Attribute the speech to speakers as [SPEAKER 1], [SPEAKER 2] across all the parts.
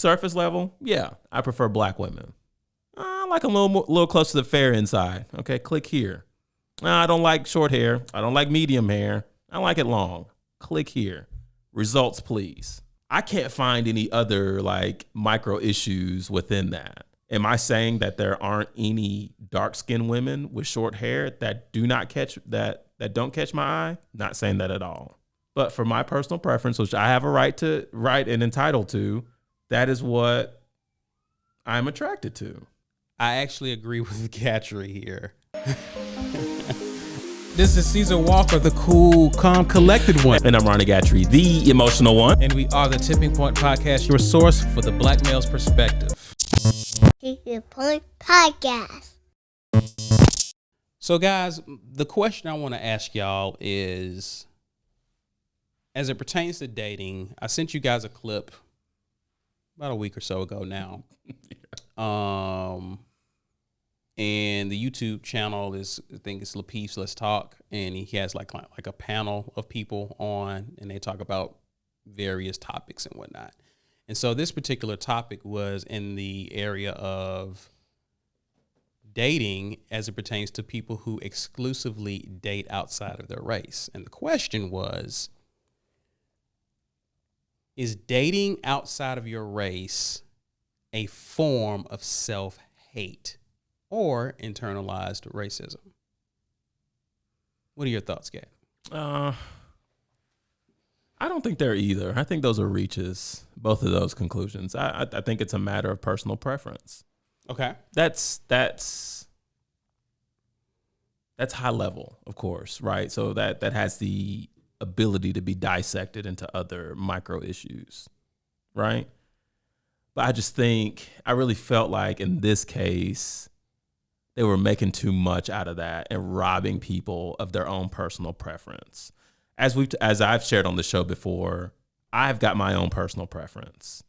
[SPEAKER 1] Surface level, yeah, I prefer black women. I like them a little close to the fair inside. Okay, click here. I don't like short hair. I don't like medium hair. I like it long. Click here. Results, please. I can't find any other like micro issues within that. Am I saying that there aren't any dark-skinned women with short hair that don't catch my eye? Not saying that at all. But for my personal preference, which I have a right and entitled to, that is what I'm attracted to.
[SPEAKER 2] I actually agree with Gatrey here.
[SPEAKER 3] This is Caesar Walker, the cool, calm, collected one.
[SPEAKER 1] And I'm Ronnie Gatrey, the emotional one.
[SPEAKER 3] And we are the Tipping Point Podcast, your source for the black male's perspective.
[SPEAKER 4] Tipping Point Podcast.
[SPEAKER 2] So, guys, the question I want to ask y'all is, as it pertains to dating, I sent you guys a clip about a week or so ago now. And the YouTube channel is, I think it's Lapeef's Let's Talk, and he has like a panel of people on, and they talk about various topics and whatnot. And so this particular topic was in the area of dating as it pertains to people who exclusively date outside of their race. And the question was, is dating outside of your race a form of self-hate or internalized racism? What are your thoughts, Gat?
[SPEAKER 1] I don't think they're either. I think those are reaches, both of those conclusions. I think it's a matter of personal preference.
[SPEAKER 2] Okay.
[SPEAKER 1] That's high level, of course, right? So that has the ability to be dissected into other micro issues, right? But I just think, I really felt like in this case, they were making too much out of that and robbing people of their own personal preference. As I've shared on the show before, I've got my own personal preference.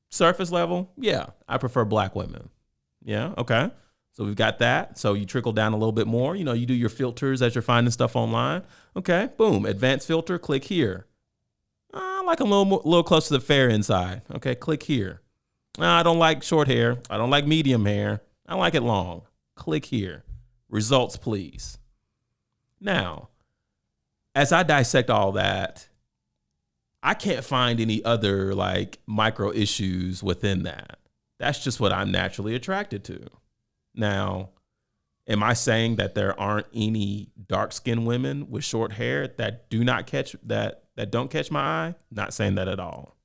[SPEAKER 1] Surface level, yeah, I prefer black women. Yeah, okay. So we've got that. So you trickle down a little bit more. You know, you do your filters as you're finding stuff online. Okay, boom, advanced filter, click here. I like them a little close to the fair inside. Okay, click here. I don't like short hair. I don't like medium hair. I like it long. Click here. Results, please. Now, as I dissect all that, I can't find any other like micro issues within that. That's just what I'm naturally attracted to. Now, am I saying that there aren't any dark-skinned women with short hair that don't catch my eye? Not saying that at all.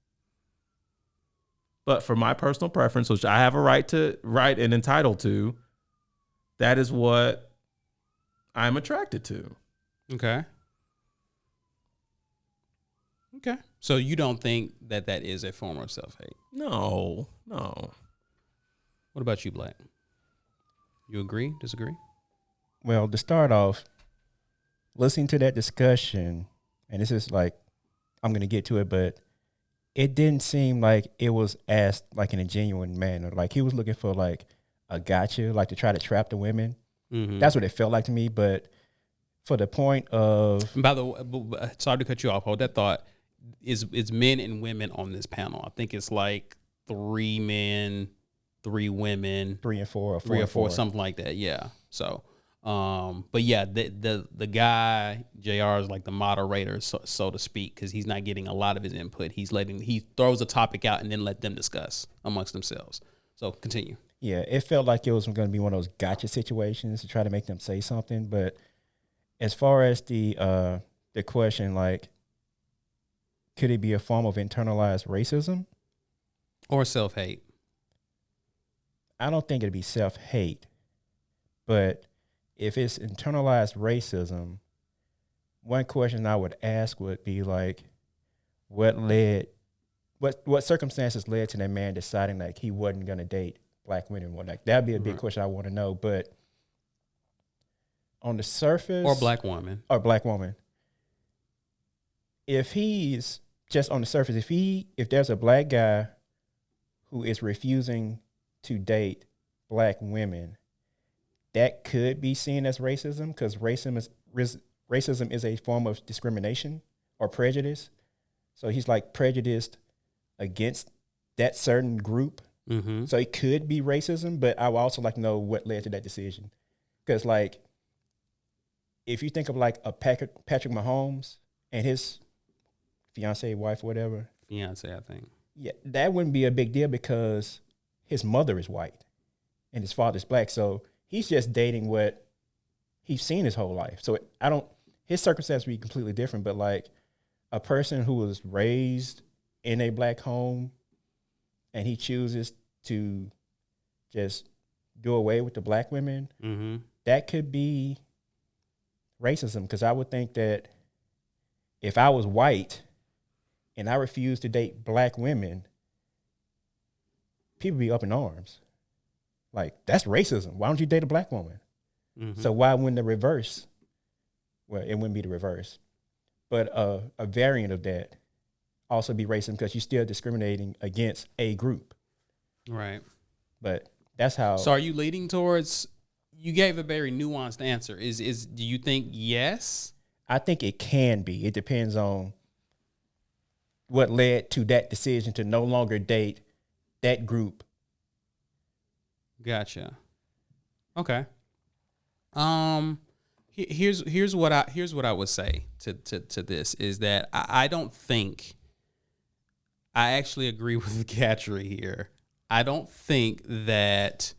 [SPEAKER 1] But for my personal preference, which I have a right and entitled to, that is what I'm attracted to.
[SPEAKER 2] Okay. Okay. So you don't think that is a form of self-hate?
[SPEAKER 1] No.
[SPEAKER 2] What about you, Black? You agree? Disagree?
[SPEAKER 5] Well, to start off, listening to that discussion, and this is like, I'm going to get to it, but it didn't seem like it was asked like in a genuine manner. Like he was looking for like a gotcha, like to try to trap the women. Mm-hmm. That's what it felt like to me. But for the point of...
[SPEAKER 2] By the way, sorry to cut you off. Hold that thought. Is men and women on this panel? I think it's like 3 men, 3 women,
[SPEAKER 5] 3 and 4, or 4
[SPEAKER 2] 3 or
[SPEAKER 5] and
[SPEAKER 2] 4,
[SPEAKER 5] 4,
[SPEAKER 2] something like that. Yeah. So, but yeah, the guy JR is like the moderator, so to speak, because he's not getting a lot of his input. He throws a topic out and then let them discuss amongst themselves. So continue.
[SPEAKER 5] Yeah, it felt like it was going to be one of those gotcha situations to try to make them say something. But as far as the question, like, could it be a form of internalized racism?
[SPEAKER 2] Or self-hate?
[SPEAKER 5] I don't think it'd be self-hate. But if it's internalized racism, one question I would ask would be like, what circumstances led to that man deciding like he wasn't going to date black women? Like that'd be a big question I want to know. But on the surface...
[SPEAKER 2] Or black woman.
[SPEAKER 5] If he's just on the surface, if there's a black guy who is refusing to date black women, that could be seen as racism, because racism is a form of discrimination or prejudice. So he's like prejudiced against that certain group.
[SPEAKER 2] Mm-hmm.
[SPEAKER 5] So it could be racism, but I would also like to know what led to that decision. Because, like, if you think of like a Patrick Mahomes and his fiance, wife, whatever.
[SPEAKER 2] Fiance, I think.
[SPEAKER 5] Yeah, that wouldn't be a big deal because his mother is white and his father's black. So he's just dating what he's seen his whole life. So his circumstance would be completely different. But like a person who was raised in a black home and he chooses to just do away with the black women,
[SPEAKER 2] Mm-hmm.
[SPEAKER 5] that could be racism. Because I would think that if I was white and I refused to date black women, people be up in arms. Like, that's racism. Why don't you date a black woman?
[SPEAKER 2] Mm-hmm.
[SPEAKER 5] So why wouldn't the reverse? Well, it wouldn't be the reverse. But a variant of that also be racism because you're still discriminating against a group.
[SPEAKER 2] Right.
[SPEAKER 5] But that's how.
[SPEAKER 2] So are you leading towards, you gave a very nuanced answer. Do you think yes?
[SPEAKER 5] I think it can be. It depends on what led to that decision to no longer date that group.
[SPEAKER 2] Gotcha. Okay. Here's what I would say to this is that I don't think, I actually agree with Gatrey here. I don't think that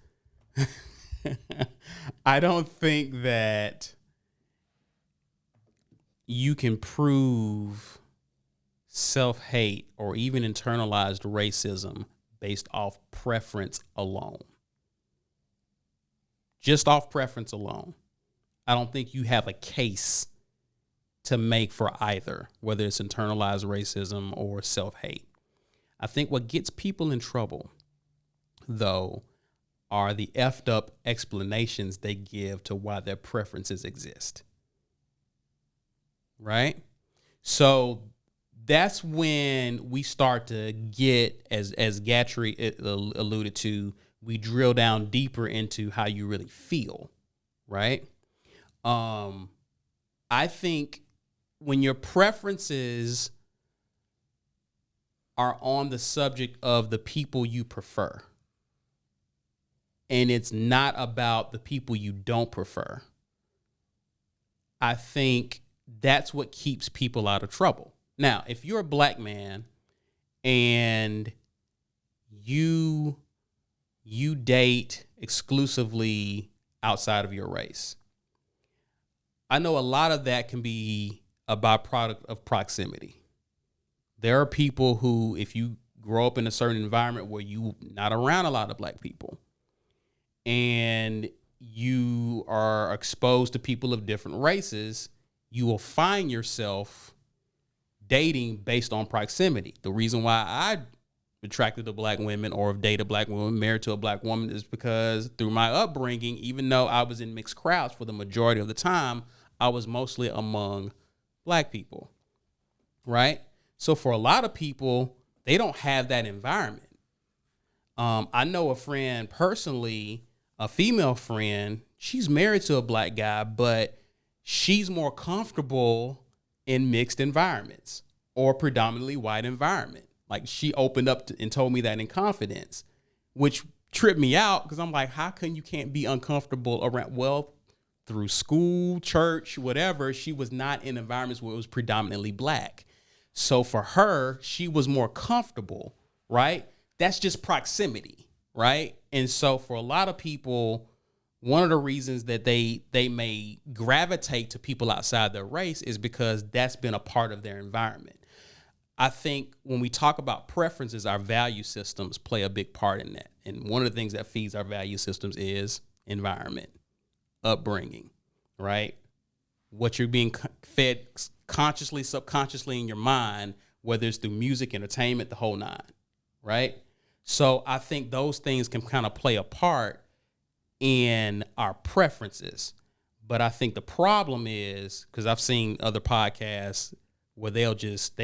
[SPEAKER 2] you can prove self-hate or even internalized racism based off preference alone. Just off preference alone. I don't think you have a case to make for either, whether it's internalized racism or self-hate. I think what gets people in trouble, though, are the effed up explanations they give to why their preferences exist. Right? So that's when we start to get, as Gatrey alluded to, we drill down deeper into how you really feel, right? I think when your preferences are on the subject of the people you prefer, and it's not about the people you don't prefer, I think that's what keeps people out of trouble. Now, if you're a black man and you date exclusively outside of your race, I know a lot of that can be a byproduct of proximity. There are people who, if you grow up in a certain environment where you're not around a lot of black people and you are exposed to people of different races, you will find yourself dating based on proximity. The reason why I attracted to black women or have dated a black woman, married to a black woman, is because through my upbringing, even though I was in mixed crowds for the majority of the time, I was mostly among black people, right? So for a lot of people, they don't have that environment. I know a friend personally, a female friend, she's married to a black guy, but she's more comfortable in mixed environments or predominantly white environment. Like, she opened up and told me that in confidence, which tripped me out because I'm like, how come you can't be uncomfortable around? Well, through school, church, whatever, she was not in environments where it was predominantly black. So for her, she was more comfortable, right? That's just proximity, right? And so for a lot of people, one of the reasons that they may gravitate to people outside their race is because that's been a part of their environment. I think when we talk about preferences, our value systems play a big part in that. And one of the things that feeds our value systems is environment, upbringing, right? What you're being fed consciously, subconsciously in your mind, whether it's through music, entertainment, the whole nine, right? So I think those things can kind of play a part in our preferences. But I think the problem is, because I've seen other podcasts where they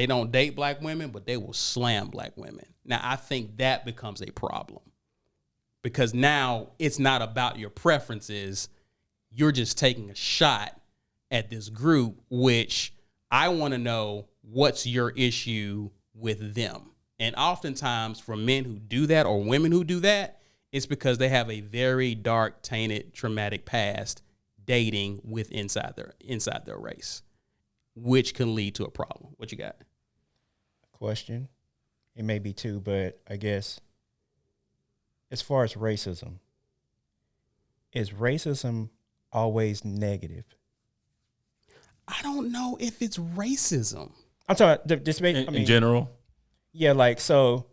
[SPEAKER 2] don't date black women, but they will slam black women. Now, I think that becomes a problem because now it's not about your preferences. You're just taking a shot at this group, which I want to know what's your issue with them And oftentimes for men who do that or women who do that, it's because they have a very dark, tainted, traumatic past dating with inside their race, which can lead to a problem. What you got?
[SPEAKER 5] Question. It may be two, but I guess as far as racism, is racism always negative?
[SPEAKER 2] I don't know if it's racism.
[SPEAKER 5] I'm talking
[SPEAKER 1] in general.
[SPEAKER 5] Yeah, like so.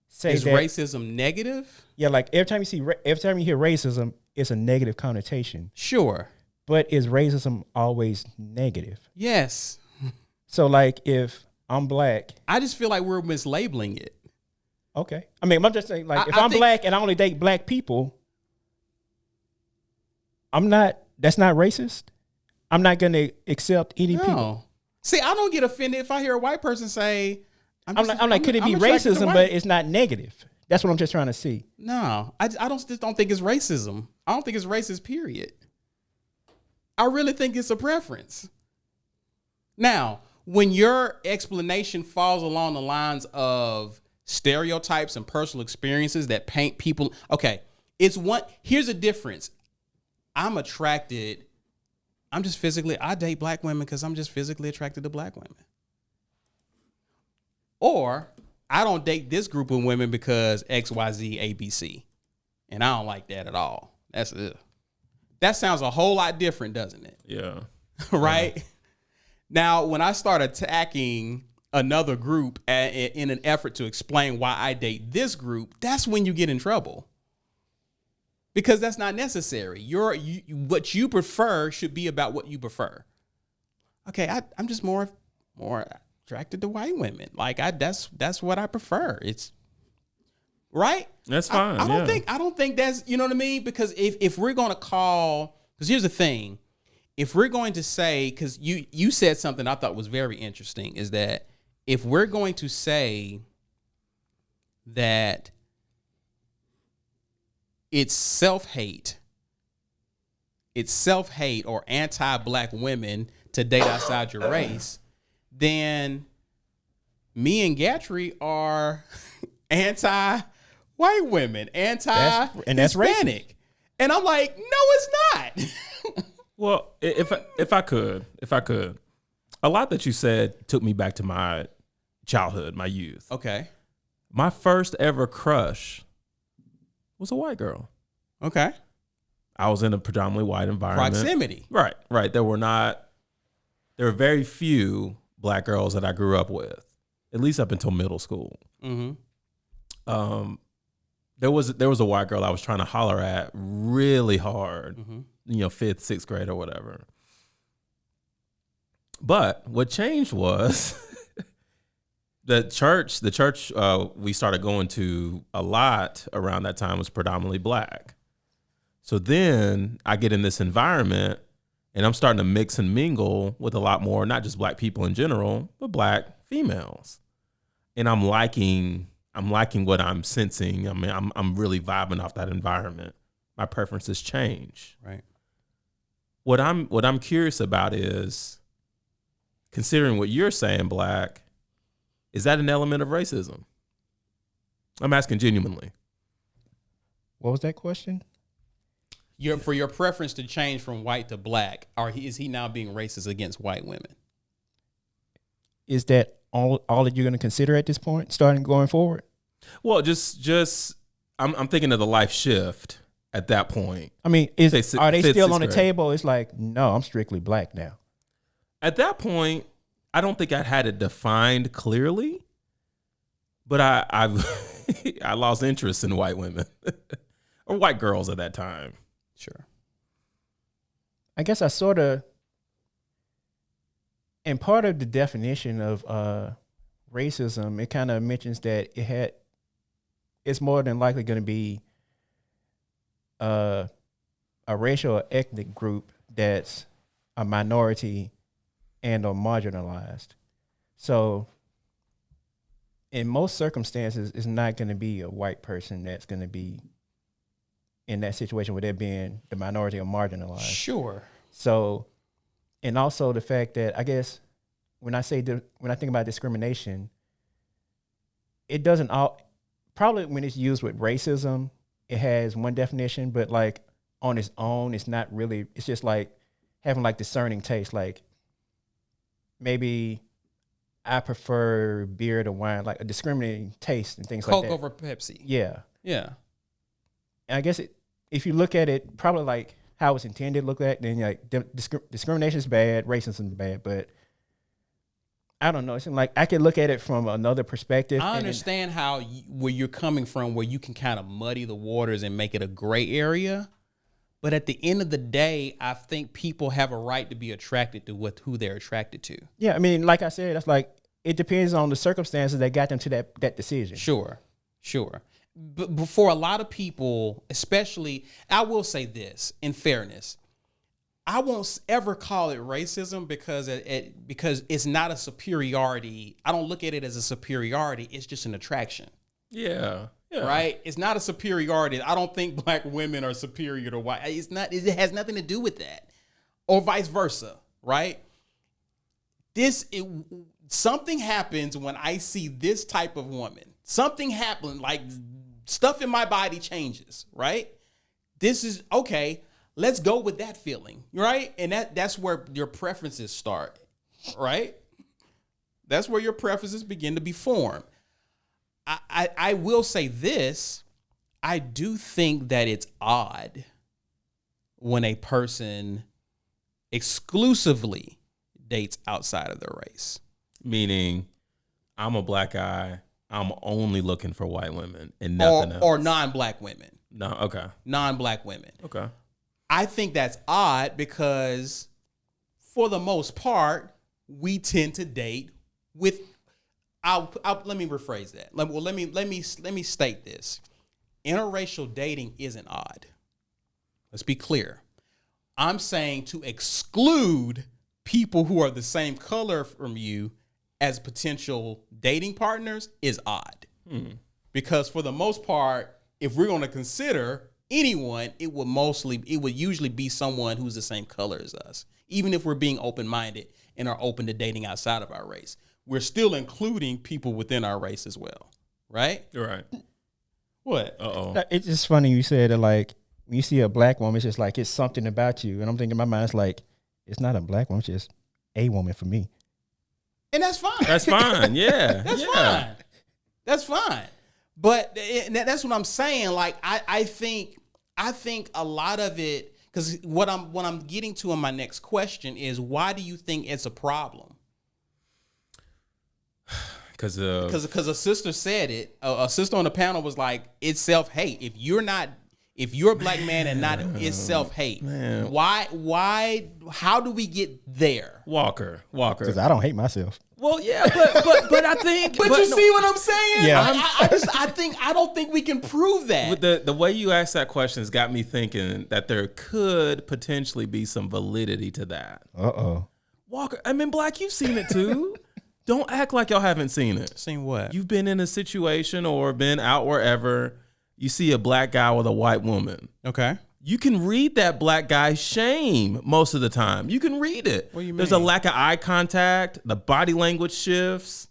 [SPEAKER 5] Say
[SPEAKER 2] is
[SPEAKER 5] that,
[SPEAKER 2] racism negative?
[SPEAKER 5] Yeah, like every time you hear racism, it's a negative connotation.
[SPEAKER 2] Sure.
[SPEAKER 5] But is racism always negative?
[SPEAKER 2] Yes.
[SPEAKER 5] So like if I'm black,
[SPEAKER 2] I just feel like we're mislabeling it.
[SPEAKER 5] Okay. I mean, I'm just saying, like, if I'm black and I only date black people, that's not racist. I'm not going to accept any people.
[SPEAKER 2] See, I don't get offended if I hear a white person say, I'm
[SPEAKER 5] like, could it be racism, but it's not negative? That's what I'm just trying to see.
[SPEAKER 2] No, I just don't think it's racism. I don't think it's racist, period. I really think it's a preference. Now, when your explanation falls along the lines of stereotypes and personal experiences that paint people, okay, here's a difference. I date black women because I'm just physically attracted to black women. Or I don't date this group of women because X, Y, Z, A, B, C. And I don't like that at all. That sounds a whole lot different, doesn't it?
[SPEAKER 1] Yeah.
[SPEAKER 2] Right? Yeah. Now, when I start attacking another group in an effort to explain why I date this group, that's when you get in trouble. Because that's not necessary. What you prefer should be about what you prefer. Okay, I'm just more attracted to white women. Like that's what I prefer. It's right.
[SPEAKER 1] That's fine.
[SPEAKER 2] I don't think that's, you know what I mean? Because if we're going to because here's the thing, if we're going to say, because you said something I thought was very interesting, is that if we're going to say that it's self-hate or anti-black women to date outside your race, then me and Gatrey are anti-white women, anti-Hispanic. And I'm like, no, it's not.
[SPEAKER 1] Well, if I could, a lot that you said took me back to my childhood, my youth.
[SPEAKER 2] Okay.
[SPEAKER 1] My first ever crush was a white girl.
[SPEAKER 2] Okay.
[SPEAKER 1] I was in a predominantly white environment.
[SPEAKER 2] Proximity.
[SPEAKER 1] Right. There were very few black girls that I grew up with, at least up until middle school. Mm-hmm. There was a white girl I was trying to holler at really hard, mm-hmm. 5th, 6th grade or whatever. But what changed was the church we started going to a lot around that time was predominantly black. So then I get in this environment and I'm starting to mix and mingle with a lot more, not just black people in general, but black females. And I'm liking what I'm sensing. I mean, I'm really vibing off that environment. My preferences change.
[SPEAKER 2] Right.
[SPEAKER 1] What I'm curious about is, considering what you're saying, Black, is that an element of racism? I'm asking genuinely.
[SPEAKER 5] What was that question?
[SPEAKER 2] For your preference to change from white to black, is he now being racist against white women?
[SPEAKER 5] Is that all that you're going to consider at this point, starting going forward?
[SPEAKER 1] Well, just I'm thinking of the life shift at that point.
[SPEAKER 5] I mean, are they still on the table? It's like, no, I'm strictly black now.
[SPEAKER 1] At that point, I don't think I had it defined clearly, but I lost interest in white women or white girls at that time.
[SPEAKER 2] Sure.
[SPEAKER 5] I guess I sort of, and part of the definition of racism, it kind of mentions that it's more than likely going to be a racial or ethnic group that's a minority and or marginalized. So in most circumstances, it's not going to be a white person that's going to be in that situation where they're being the minority or marginalized.
[SPEAKER 2] Sure.
[SPEAKER 5] So, and also the fact that I guess when I think about discrimination, it doesn't all probably when it's used with racism, it has one definition, but like on its own, it's not really. It's just like having like discerning taste. Like maybe I prefer beer to wine, like a discriminating taste and things
[SPEAKER 2] Coke
[SPEAKER 5] like that.
[SPEAKER 2] over Pepsi.
[SPEAKER 5] Yeah.
[SPEAKER 2] Yeah.
[SPEAKER 5] And I guess if you look at it, probably like how it's intended to look at, then like discrimination is bad, racism is bad, but I don't know. It's like I could look at it from another perspective.
[SPEAKER 2] I understand where you're coming from, where you can kind of muddy the waters and make it a gray area. But at the end of the day, I think people have a right to be attracted to who they're attracted to.
[SPEAKER 5] Yeah, I mean, like I said, that's like it depends on the circumstances that got them to that decision.
[SPEAKER 2] Sure. But for a lot of people, especially, I will say this in fairness, I won't ever call it racism because it's not a superiority. I don't look at it as a superiority. It's just an attraction.
[SPEAKER 1] Yeah.
[SPEAKER 2] Right? It's not a superiority. I don't think black women are superior to white. It's not. It has nothing to do with that, or vice versa. Right? Something happens when I see this type of woman. Something happened, like stuff in my body changes. Right? This is okay. Let's go with that feeling, right? And that's where your preferences start, right? That's where your preferences begin to be formed. I will say this. I do think that it's odd when a person exclusively dates outside of their race.
[SPEAKER 1] Meaning, I'm a black guy. I'm only looking for white women and nothing else.
[SPEAKER 2] Or non-black women.
[SPEAKER 1] No, okay.
[SPEAKER 2] Non-black women.
[SPEAKER 1] Okay.
[SPEAKER 2] I think that's odd because for the most part, we tend to date with let me rephrase that. Let me state this. Interracial dating isn't odd. Let's be clear. I'm saying to exclude people who are the same color from you as potential dating partners is odd. Because for the most part, if we're going to consider anyone, it would usually be someone who's the same color as us. Even if we're being open-minded and are open to dating outside of our race, we're still including people within our race as well, right?
[SPEAKER 1] Right.
[SPEAKER 2] What?
[SPEAKER 1] Uh-oh.
[SPEAKER 5] It's just funny you said that, like, when you see a black woman, it's just like it's something about you. And I'm thinking in my mind, it's like, it's not a black woman, it's just a woman for me.
[SPEAKER 2] And that's fine.
[SPEAKER 1] That's fine. Yeah.
[SPEAKER 2] That's fine. That's fine. But that's what I'm saying. Like, I think a lot of it, because what I'm getting to in my next question is, why do you think it's a problem? Because a sister said it. A sister on the panel was like, it's self-hate. If you're a black man and not, it's self-hate. Man. Why? How do we get there?
[SPEAKER 1] Walker.
[SPEAKER 5] Because I don't hate myself.
[SPEAKER 1] Well, yeah, but I think.
[SPEAKER 2] But you see what I'm saying?
[SPEAKER 5] Yeah.
[SPEAKER 2] I don't think we can prove that.
[SPEAKER 1] With the way you asked that question has got me thinking that there could potentially be some validity to that. Walker, I mean, Black, you've seen it too. Don't act like y'all haven't seen it.
[SPEAKER 2] Seen what?
[SPEAKER 1] You've been in a situation or been out wherever. You see a black guy with a white woman.
[SPEAKER 2] Okay.
[SPEAKER 1] You can read that black guy's shame most of the time. You can read it.
[SPEAKER 2] What do you mean?
[SPEAKER 1] There's a lack of eye contact. The body language shifts.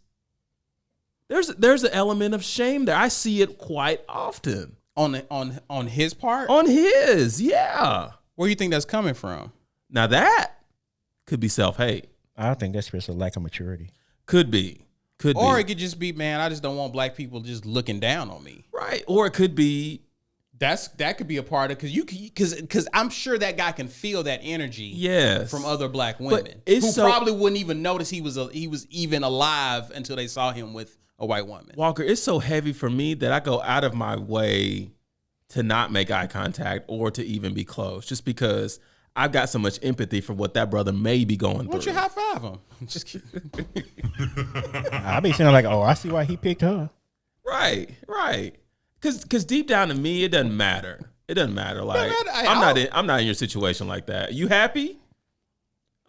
[SPEAKER 1] There's an element of shame there. I see it quite often.
[SPEAKER 2] On his part?
[SPEAKER 1] On his, yeah.
[SPEAKER 2] Where do you think that's coming from?
[SPEAKER 1] Now that could be self-hate.
[SPEAKER 5] I think that's just a lack of maturity.
[SPEAKER 1] Could be.
[SPEAKER 2] Or it could just be, man, I just don't want black people just looking down on me.
[SPEAKER 1] Right. Or it could be.
[SPEAKER 2] That could be a part of, because I'm sure that guy can feel that energy.
[SPEAKER 1] Yes.
[SPEAKER 2] From other black women
[SPEAKER 1] who
[SPEAKER 2] probably wouldn't even notice he was even alive until they saw him with a white woman.
[SPEAKER 1] Walker, it's so heavy for me that I go out of my way to not make eye contact or to even be close, just because I've got so much empathy for what that brother may be going through.
[SPEAKER 2] Why don't you high five him? Just kidding.
[SPEAKER 5] I be feeling like, oh, I see why he picked her.
[SPEAKER 1] Right. Because deep down to me, it doesn't matter. It doesn't matter. Like, I'm not in your situation like that. You happy?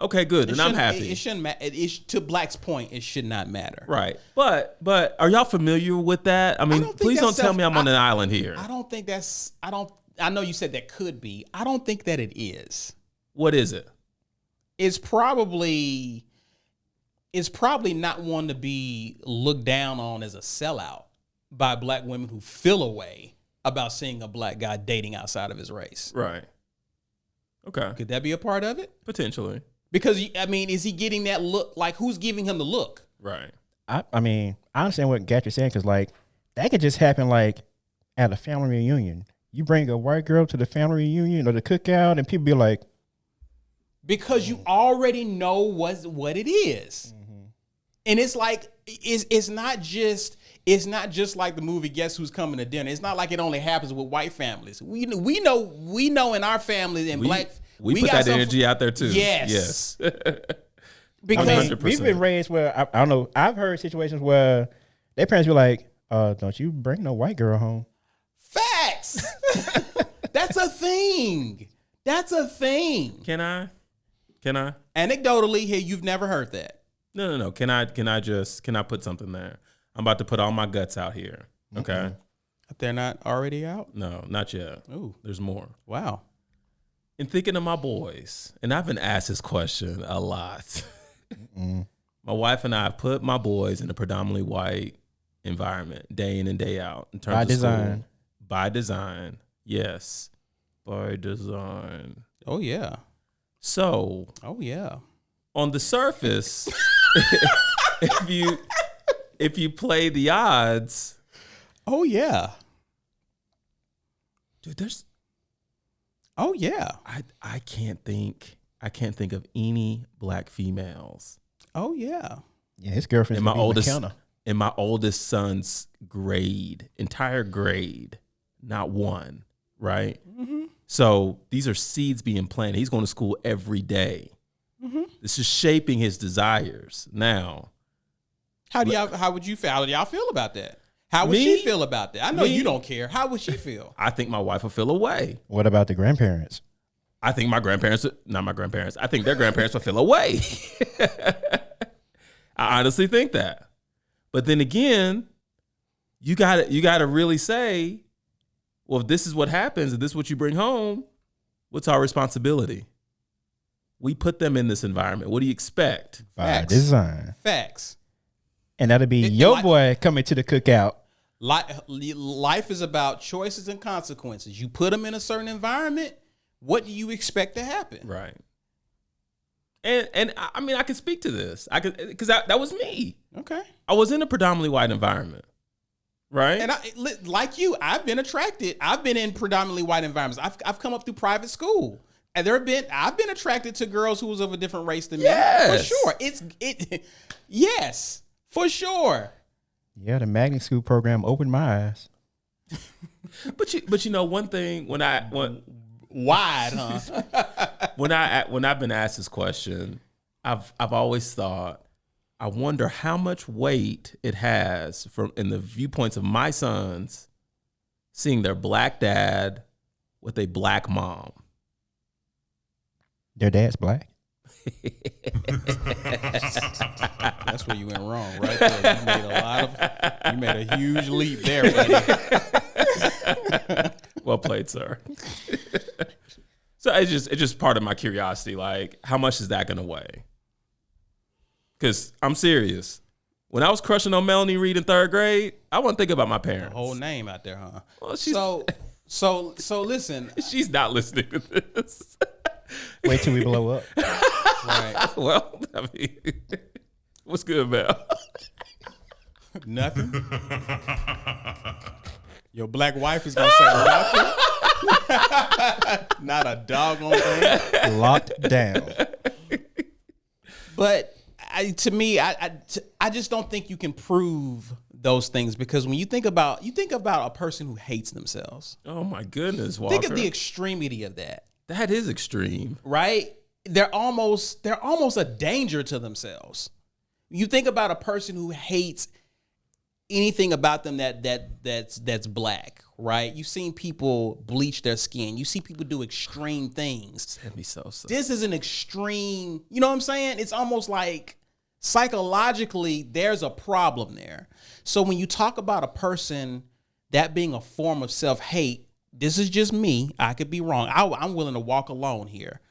[SPEAKER 1] Okay, good. Then I'm happy.
[SPEAKER 2] It shouldn't matter. To Black's point, it should not matter.
[SPEAKER 1] Right. But are y'all familiar with that? I mean, please don't tell me I'm on an island here.
[SPEAKER 2] I know you said that could be. I don't think that it is.
[SPEAKER 1] What is it?
[SPEAKER 2] It's probably not one to be looked down on as a sellout. by black women who feel a way about seeing a black guy dating outside of his race.
[SPEAKER 1] Right. Okay.
[SPEAKER 2] Could that be a part of it?
[SPEAKER 1] Potentially.
[SPEAKER 2] Because, I mean, is he getting that look? Like, who's giving him the look?
[SPEAKER 1] Right.
[SPEAKER 5] I mean, I understand what Gatrey's saying because, like, that could just happen, like, at a family reunion. You bring a white girl to the family reunion or the cookout, and people be like,
[SPEAKER 2] because you already know what it is. Mm-hmm. And it's like, it's not just like the movie Guess Who's Coming to Dinner. It's not like it only happens with white families. We know in our families and black.
[SPEAKER 1] We put that energy out there too.
[SPEAKER 2] Yes.
[SPEAKER 5] Because we've been raised where, I don't know, I've heard situations where their parents be like, don't you bring no white girl home.
[SPEAKER 2] Facts. That's a thing.
[SPEAKER 1] Can I?
[SPEAKER 2] Anecdotally, here, you've never heard that.
[SPEAKER 1] No. Can I put something there? I'm about to put all my guts out here. Okay. Mm-hmm.
[SPEAKER 2] They're not already out?
[SPEAKER 1] No, not yet.
[SPEAKER 2] Ooh.
[SPEAKER 1] There's more.
[SPEAKER 2] Wow.
[SPEAKER 1] In thinking of my boys, and I've been asked this question a lot. My wife and I have put my boys in a predominantly white environment, day in and day out. In terms
[SPEAKER 5] by
[SPEAKER 1] of
[SPEAKER 5] design.
[SPEAKER 1] School. By design. Yes. By design.
[SPEAKER 2] Oh, yeah.
[SPEAKER 1] So.
[SPEAKER 2] Oh, yeah.
[SPEAKER 1] On the surface, if you play the odds.
[SPEAKER 2] Oh, yeah.
[SPEAKER 1] Dude, there's.
[SPEAKER 2] Oh, yeah.
[SPEAKER 1] I can't think of any black females.
[SPEAKER 2] Oh, yeah.
[SPEAKER 5] Yeah, his girlfriend's
[SPEAKER 1] in my oldest son's entire grade, not one, right? Mm-hmm. So these are seeds being planted. He's going to school every day. Mm-hmm. This is shaping his desires. Now,
[SPEAKER 2] how would you feel? How do y'all feel about that? How would she feel about that? I know you don't care. How would she feel?
[SPEAKER 1] I think my wife will feel away.
[SPEAKER 5] What about the grandparents?
[SPEAKER 1] I think I think their grandparents will feel away. I honestly think that. But then again, you got to really say, well, if this is what happens and this is what you bring home, what's our responsibility? We put them in this environment. What do you expect?
[SPEAKER 5] By design.
[SPEAKER 2] Facts.
[SPEAKER 5] And that'll be your boy coming to the cookout.
[SPEAKER 2] Life is about choices and consequences. You put them in a certain environment, what do you expect to happen?
[SPEAKER 1] Right. And I mean, I can speak to this. Because that was me.
[SPEAKER 2] Okay.
[SPEAKER 1] I was in a predominantly white environment. Right.
[SPEAKER 2] And like you, I've been in predominantly white environments. I've come up through private school. And I've been attracted to girls who was of a different race than me. For sure. Yes, for sure.
[SPEAKER 5] Yeah, the magnet school program opened my eyes.
[SPEAKER 1] but you know one thing
[SPEAKER 2] wide, huh?
[SPEAKER 1] when I've been asked this question, I've always thought, I wonder how much weight it has in the viewpoints of my sons seeing their black dad with a black mom.
[SPEAKER 5] Their dad's black.
[SPEAKER 2] That's where you went wrong, right there. You made a huge leap there, buddy.
[SPEAKER 1] Well played, sir. So it's just part of my curiosity. Like, how much is that gonna weigh? Because I'm serious. When I was crushing on Melanie Reed in 3rd grade, I wasn't thinking about my parents.
[SPEAKER 2] The whole name out there, huh?
[SPEAKER 1] Well,
[SPEAKER 2] so listen.
[SPEAKER 1] She's not listening to this.
[SPEAKER 5] Wait till we blow up.
[SPEAKER 2] Right.
[SPEAKER 1] Well, I mean, what's good, Mel?
[SPEAKER 2] Nothing. Your black wife is gonna say nothing. Not a doggone thing.
[SPEAKER 5] Locked down.
[SPEAKER 2] But to me, I just don't think you can prove those things, because when you think about a person who hates themselves.
[SPEAKER 1] Oh my goodness, Walker.
[SPEAKER 2] Think of the extremity of that.
[SPEAKER 1] That is extreme,
[SPEAKER 2] right? They're almost a danger to themselves. You think about a person who hates anything about them that's black, right? You've seen people bleach their skin. You see people do extreme things.
[SPEAKER 1] That'd be so.
[SPEAKER 2] This is an extreme. You know what I'm saying? It's almost like psychologically there's a problem there. So when you talk about a person that being a form of self-hate, this is just me. I could be wrong. I'm willing to walk alone here.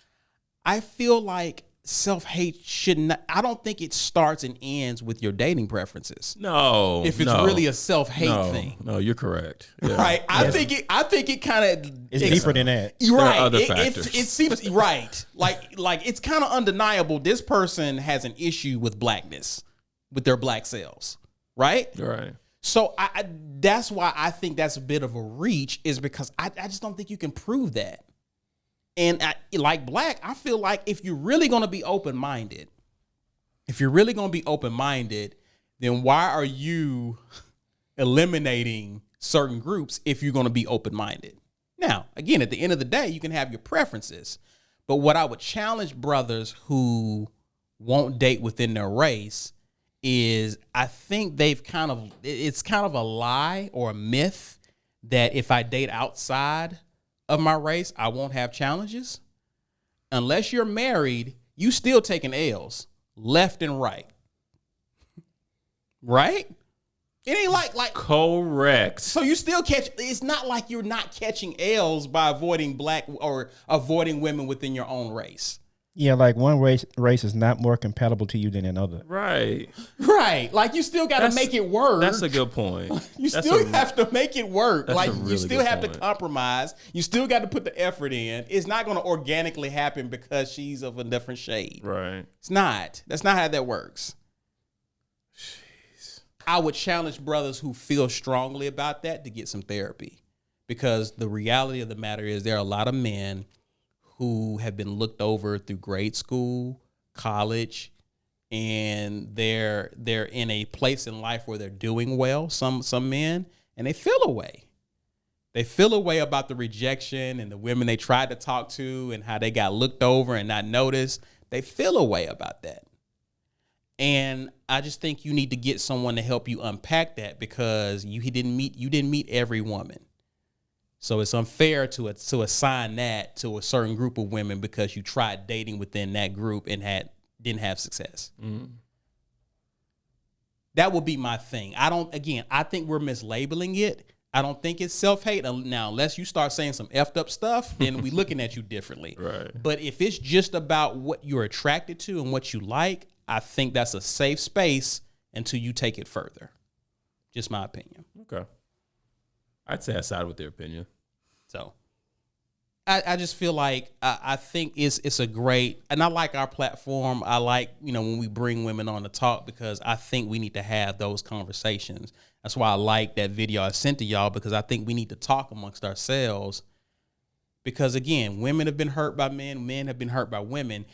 [SPEAKER 2] I feel like self-hate should not, I don't think it starts and ends with your dating preferences.
[SPEAKER 1] No.
[SPEAKER 2] If it's really a self-hate thing.
[SPEAKER 1] No, you're correct. Yeah.
[SPEAKER 2] Right. I think it kind of
[SPEAKER 5] It's deeper than that.
[SPEAKER 2] You're right.
[SPEAKER 1] other factors.
[SPEAKER 2] It seems right. Like it's kind of undeniable. This person has an issue with blackness, with their black selves. Right.
[SPEAKER 1] Right.
[SPEAKER 2] So I that's why I think that's a bit of a reach, is because I just don't think you can prove that. And like Black, I feel like if you're really going to be open-minded, then why are you eliminating certain groups if you're going to be open-minded? Now, again, at the end of the day, you can have your preferences. But what I would challenge brothers who won't date within their race is, I think it's kind of a lie or a myth that if I date outside of my race, I won't have challenges. Unless you're married, you still taking L's left and right. Right? It ain't like
[SPEAKER 1] correct.
[SPEAKER 2] So you still catch, it's not like you're not catching L's by avoiding black or avoiding women within your own race.
[SPEAKER 5] Yeah, like one race is not more compatible to you than another.
[SPEAKER 1] Right.
[SPEAKER 2] Right. Like you still got to make it work.
[SPEAKER 1] That's a good point.
[SPEAKER 2] You still have to make it work. Like
[SPEAKER 1] really
[SPEAKER 2] you still have
[SPEAKER 1] point.
[SPEAKER 2] to compromise. You still got to put the effort in. It's not going to organically happen because she's of a different shade.
[SPEAKER 1] Right.
[SPEAKER 2] It's not. That's not how that works. Jeez. I would challenge brothers who feel strongly about that to get some therapy, because the reality of the matter is there are a lot of men who have been looked over through grade school, college, and they're in a place in life where they're doing well, some men, and they feel a way. They feel a way about the rejection and the women they tried to talk to and how they got looked over and not noticed. They feel a way about that. And I just think you need to get someone to help you unpack that, because you didn't meet every woman. So it's unfair to assign that to a certain group of women because you tried dating within that group and didn't have success. Mm. That would be my thing. I think we're mislabeling it. I don't think it's self-hate. Now, unless you start saying some effed up stuff, then we looking at you differently.
[SPEAKER 1] Right.
[SPEAKER 2] But if it's just about what you're attracted to and what you like, I think that's a safe space until you take it further. Just my opinion.
[SPEAKER 1] Okay. I'd say I side with their opinion.
[SPEAKER 2] So I just feel like I think it's a great, and I like our platform. I like, when we bring women on to talk, because I think we need to have those conversations. That's why I like that video I sent to y'all, because I think we need to talk amongst ourselves. Because again, women have been hurt by men, men have been hurt by women.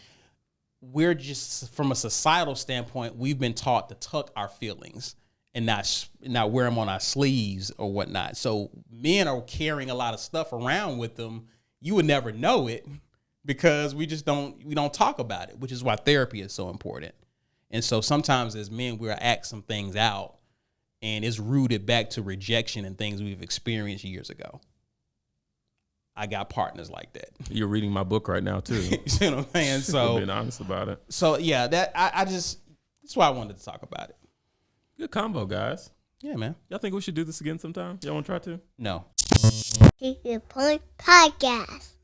[SPEAKER 2] We're just, from a societal standpoint, we've been taught to tuck our feelings and not wear them on our sleeves or whatnot. So men are carrying a lot of stuff around with them. You would never know it, because we don't talk about it, which is why therapy is so important. And so sometimes as men, we'll act some things out, and it's rooted back to rejection and things we've experienced years ago. I got partners like that.
[SPEAKER 1] You're reading my book right now too.
[SPEAKER 2] You see what I'm saying? So
[SPEAKER 1] being honest about it.
[SPEAKER 2] So yeah, that's why I wanted to talk about it.
[SPEAKER 1] Good combo, guys.
[SPEAKER 2] Yeah, man.
[SPEAKER 1] Y'all think we should do this again sometime? Y'all want to try to?
[SPEAKER 2] No.
[SPEAKER 4] Keep Your Point Podcast.